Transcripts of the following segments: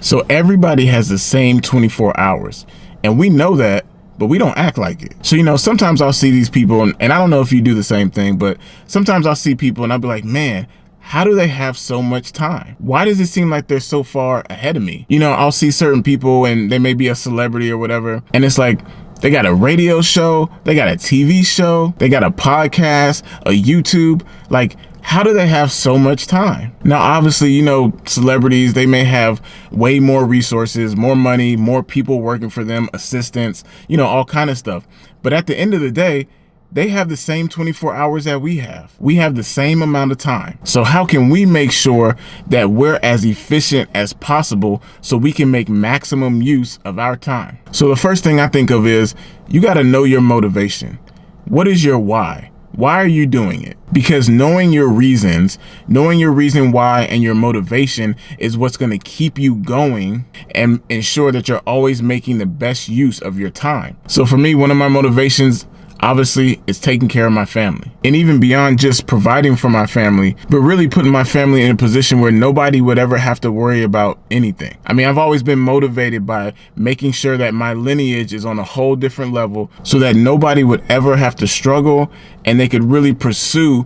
So everybody has the same 24 hours. And we know that, but we don't act like it. So, sometimes I'll see these people, and I don't know if you do the same thing, but sometimes I'll see people and I'll be like, man, how do they have so much time? Why does it seem like they're so far ahead of me? I'll see certain people and they may be a celebrity or whatever, and it's like, they got a radio show, they got a TV show, they got a podcast, a YouTube. Like, how do they have so much time? Now, obviously, celebrities, they may have way more resources, more money, more people working for them, assistants, all kind of stuff. But at the end of the day, they have the same 24 hours that we have. We have the same amount of time. So how can we make sure that we're as efficient as possible so we can make maximum use of our time? So the first thing I think of is you got to know your motivation. What is your why? Why are you doing it? Because knowing your reason why and your motivation is what's going to keep you going and ensure that you're always making the best use of your time. So for me, one of my motivations, obviously, it's taking care of my family, and even beyond just providing for my family, but really putting my family in a position where nobody would ever have to worry about anything. I mean, I've always been motivated by making sure that my lineage is on a whole different level so that nobody would ever have to struggle and they could really pursue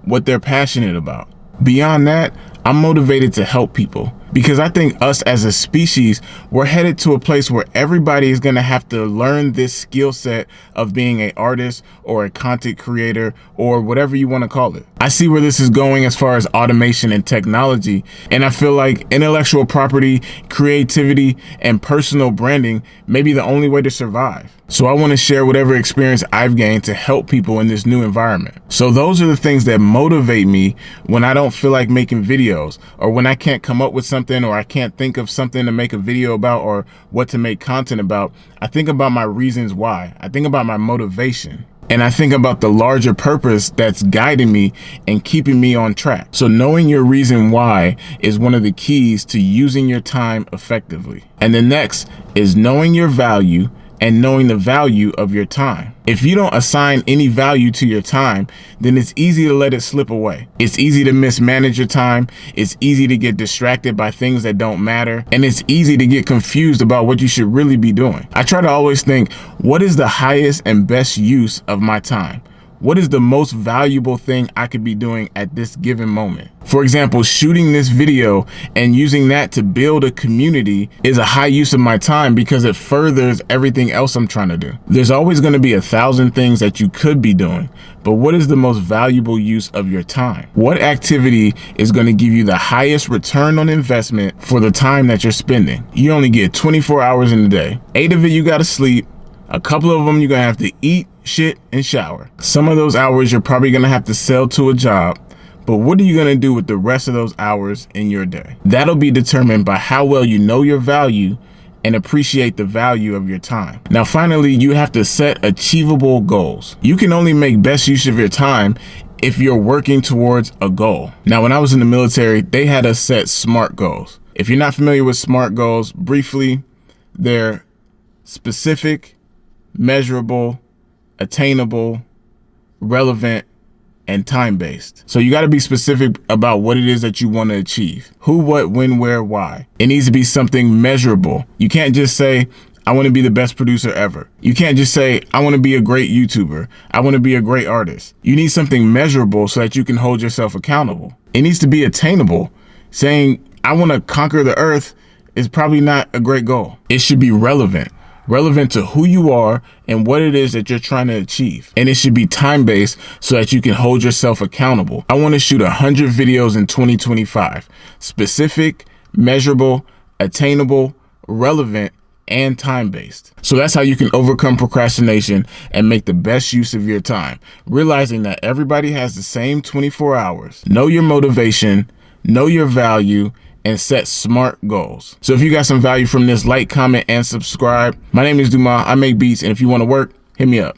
what they're passionate about. Beyond that, I'm motivated to help people because I think us as a species, we're headed to a place where everybody is going to have to learn this skill set of being an artist or a content creator or whatever you want to call it. I see where this is going as far as automation and technology, and I feel like intellectual property, creativity, and personal branding may be the only way to survive. So I want to share whatever experience I've gained to help people in this new environment. So those are the things that motivate me when I don't feel like making videos, or when I can't come up with something, or I can't think of something to make a video about or what to make content about. I think about my reasons why. I think about my motivation. And I think about the larger purpose that's guiding me and keeping me on track. So knowing your reason why is one of the keys to using your time effectively. And the next is knowing your value and knowing the value of your time. If you don't assign any value to your time, then it's easy to let it slip away. It's easy to mismanage your time. It's easy to get distracted by things that don't matter. And it's easy to get confused about what you should really be doing. I try to always think, what is the highest and best use of my time? What is the most valuable thing I could be doing at this given moment? For example, shooting this video and using that to build a community is a high use of my time because it furthers everything else I'm trying to do. There's always going to be 1,000 things that you could be doing, but what is the most valuable use of your time? What activity is going to give you the highest return on investment for the time that you're spending? You only get 24 hours in a day. 8 of it you got to sleep. A couple of them you're going to have to eat, shit, and shower. Some of those hours you're probably going to have to sell to a job. But what are you going to do with the rest of those hours in your day? That'll be determined by how well you know your value and appreciate the value of your time. Now, finally, you have to set achievable goals. You can only make best use of your time if you're working towards a goal. Now, when I was in the military, they had us set SMART goals. If you're not familiar with SMART goals, briefly, they're specific, measurable, attainable, relevant, and time-based. So you got to be specific about what it is that you want to achieve. Who, what, when, where, why. It needs to be something measurable. You can't just say, I want to be the best producer ever. You can't just say, I want to be a great YouTuber. I want to be a great artist. You need something measurable so that you can hold yourself accountable. It needs to be attainable. Saying, I want to conquer the earth is probably not a great goal. It should be relevant to who you are and what it is that you're trying to achieve. And it should be time-based so that you can hold yourself accountable. I want to shoot 100 videos in 2025. Specific, measurable, attainable, relevant, and time-based. So that's how you can overcome procrastination and make the best use of your time. Realizing that everybody has the same 24 hours. Know your motivation, know your value, and set SMART goals. So if you got some value from this, like, comment, and subscribe. My name is Dumas. I make beats, and if you want to work, hit me up.